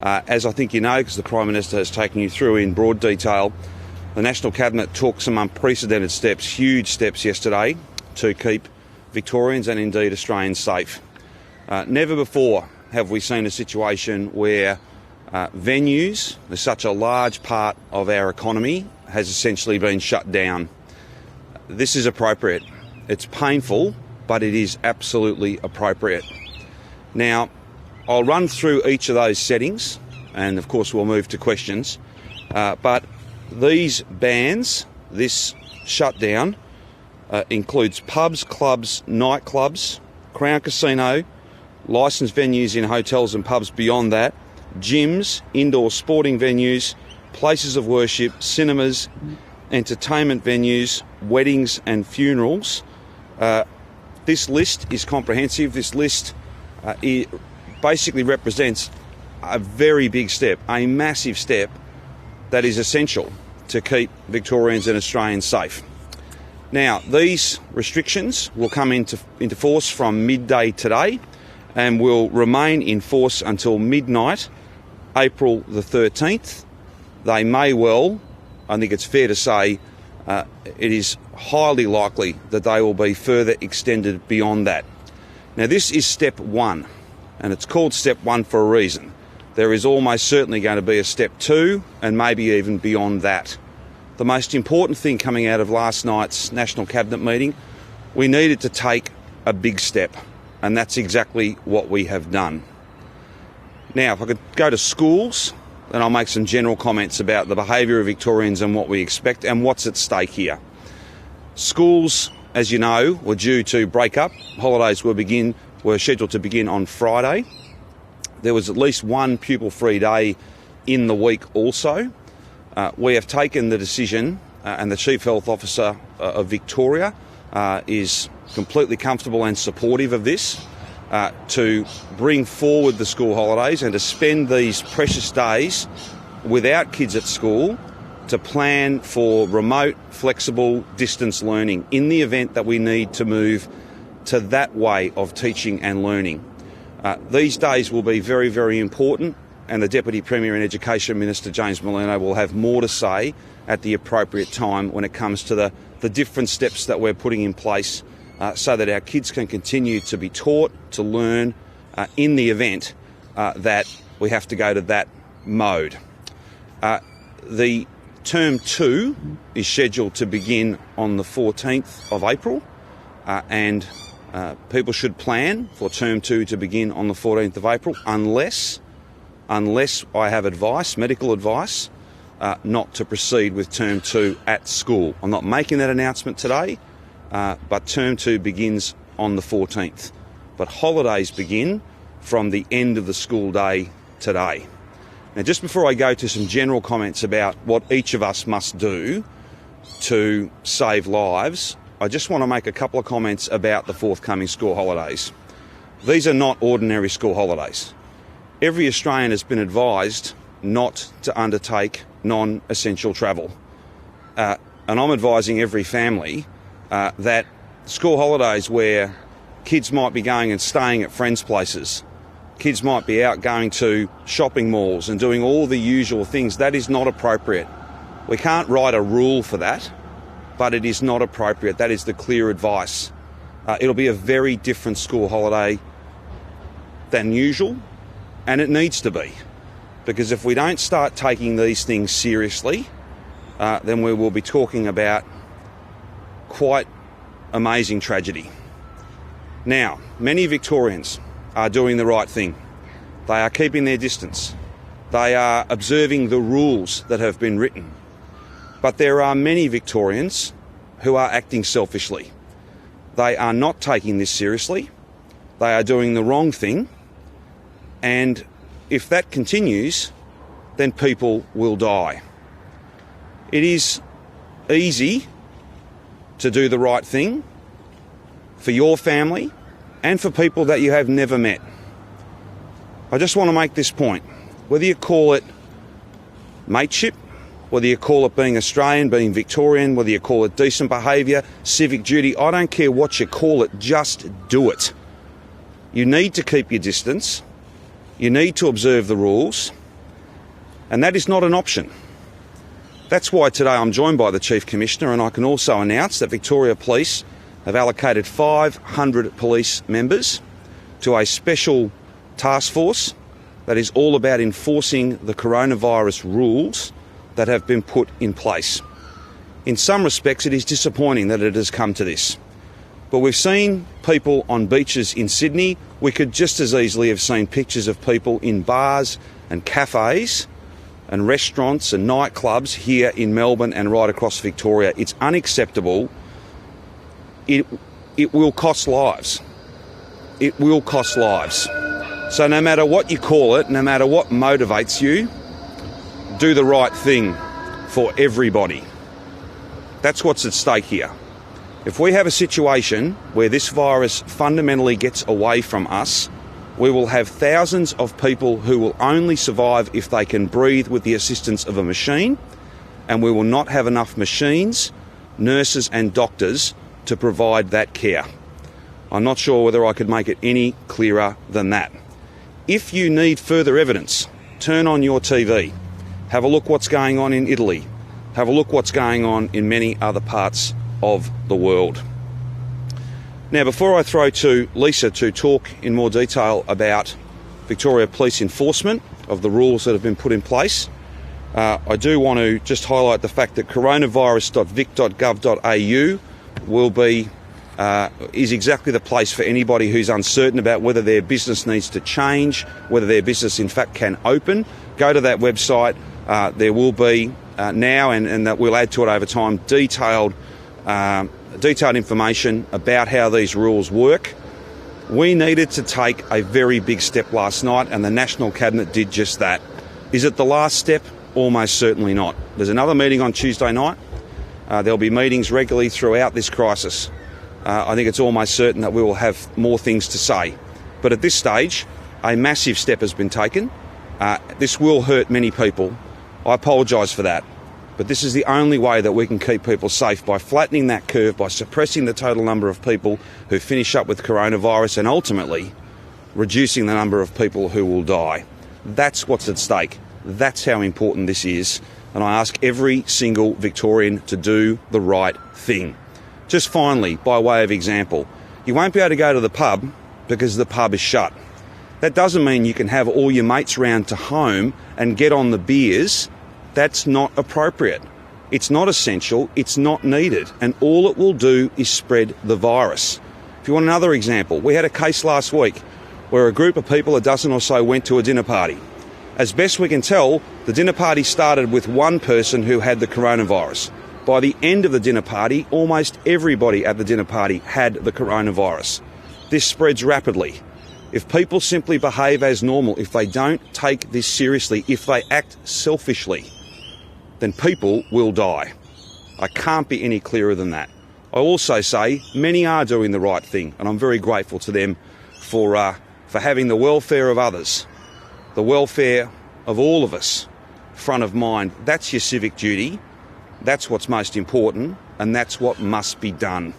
As I think you know, because the Prime Minister has taken you through in broad detail, the National Cabinet took some unprecedented steps, huge steps yesterday, to keep Victorians and indeed Australians safe. Never before have we seen a situation where venues, such a large part of our economy, has essentially been shut down. This is appropriate. It's painful, but it is absolutely appropriate. Now, I'll run through each of those settings, and of course we'll move to questions. But these bans, this shutdown, includes pubs, clubs, nightclubs, Crown Casino, licensed venues in hotels and pubs beyond that, gyms, indoor sporting venues, places of worship, cinemas, entertainment venues, weddings and funerals. This list is comprehensive. This list basically represents a very big step, a massive step that is essential to keep Victorians and Australians safe. Now, these restrictions will come into force from midday today and will remain in force until midnight, April the 13th. They may well, I think it's fair to say, it is highly likely that they will be further extended beyond that. Now, this is step one, and it's called step one for a reason. There is almost certainly going to be a step two, and maybe even beyond that. The most important thing coming out of last night's National Cabinet meeting, we needed to take a big step, and that's exactly what we have done. Now, if I could go to schools, then I'll make some general comments about the behaviour of Victorians and what we expect and what's at stake here. Schools, as you know, were due to break up. Holidays were scheduled to begin on Friday. There was at least one pupil-free day in the week also. We have taken the decision, and the Chief Health Officer of Victoria is completely comfortable and supportive of this, to bring forward the school holidays and to spend these precious days without kids at school to plan for remote, flexible, distance learning in the event that we need to move to that way of teaching and learning. These days will be very, very important, and the Deputy Premier and Education Minister, James Merlino, will have more to say at the appropriate time when it comes to the different steps that we're putting in place so that our kids can continue to be taught, to learn, in the event that we have to go to that mode. The Term 2 is scheduled to begin on the 14th of April, and people should plan for Term 2 to begin on the 14th of April unless I have advice, medical advice, not to proceed with Term 2 at school. I'm not making that announcement today, but Term 2 begins on the 14th. But holidays begin from the end of the school day today. Now, just before I go to some general comments about what each of us must do to save lives, I just want to make a couple of comments about the forthcoming school holidays. These are not ordinary school holidays. Every Australian has been advised not to undertake non-essential travel. And I'm advising every family that school holidays where kids might be going and staying at friends' places, kids might be out going to shopping malls and doing all the usual things, that is not appropriate. We can't write a rule for that, but it is not appropriate. That is the clear advice. It'll be a very different school holiday than usual, and it needs to be, because if we don't start taking these things seriously, then we will be talking about quite amazing tragedy. Now, many Victorians are doing the right thing. They are keeping their distance. They are observing the rules that have been written. But there are many Victorians who are acting selfishly. They are not taking this seriously. They are doing the wrong thing. And if that continues, then people will die. It is easy to do the right thing for your family and for people that you have never met. I just want to make this point. Whether you call it mateship, whether you call it being Australian, being Victorian, whether you call it decent behaviour, civic duty, I don't care what you call it, just do it. You need to keep your distance. You need to observe the rules. And that is not an option. That's why today I'm joined by the Chief Commissioner, and I can also announce that Victoria Police have allocated 500 police members to a special task force that is all about enforcing the coronavirus rules that have been put in place. In some respects, it is disappointing that it has come to this. But we've seen people on beaches in Sydney. We could just as easily have seen pictures of people in bars and cafes and restaurants and nightclubs here in Melbourne and right across Victoria. It's unacceptable. It will cost lives. It will cost lives. So no matter what you call it, no matter what motivates you, do the right thing for everybody. That's what's at stake here. If we have a situation where this virus fundamentally gets away from us, we will have thousands of people who will only survive if they can breathe with the assistance of a machine, and we will not have enough machines, nurses and doctors to provide that care. I'm not sure whether I could make it any clearer than that. If you need further evidence, turn on your TV. Have a look what's going on in Italy. Have a look what's going on in many other parts of the world. Now, before I throw to Lisa to talk in more detail about Victoria Police enforcement of the rules that have been put in place, I do want to just highlight the fact that coronavirus.vic.gov.au is exactly the place for anybody who's uncertain about whether their business needs to change, whether their business in fact can open. Go to that website. There will be now, and that we'll add to it over time, detailed information about how these rules work. We needed to take a very big step last night, and the National Cabinet did just that. Is it the last step? Almost certainly not. There's another meeting on Tuesday night. There'll be meetings regularly throughout this crisis. I think it's almost certain that we will have more things to say. But at this stage, a massive step has been taken. This will hurt many people. I apologise for that. But this is the only way that we can keep people safe, by flattening that curve, by suppressing the total number of people who finish up with coronavirus, and ultimately reducing the number of people who will die. That's what's at stake. That's how important this is. And I ask every single Victorian to do the right thing. Just finally, by way of example, you won't be able to go to the pub because the pub is shut. That doesn't mean you can have all your mates round to home and get on the beers. That's not appropriate. It's not essential. It's not needed. And all it will do is spread the virus. If you want another example, we had a case last week where a group of people, a dozen or so, went to a dinner party. As best we can tell, the dinner party started with one person who had the coronavirus. By the end of the dinner party, almost everybody at the dinner party had the coronavirus. This spreads rapidly. If people simply behave as normal, if they don't take this seriously, if they act selfishly, then people will die. I can't be any clearer than that. I also say many are doing the right thing, and I'm very grateful to them for having the welfare of others, the welfare of all of us, front of mind. That's your civic duty. That's what's most important, and that's what must be done.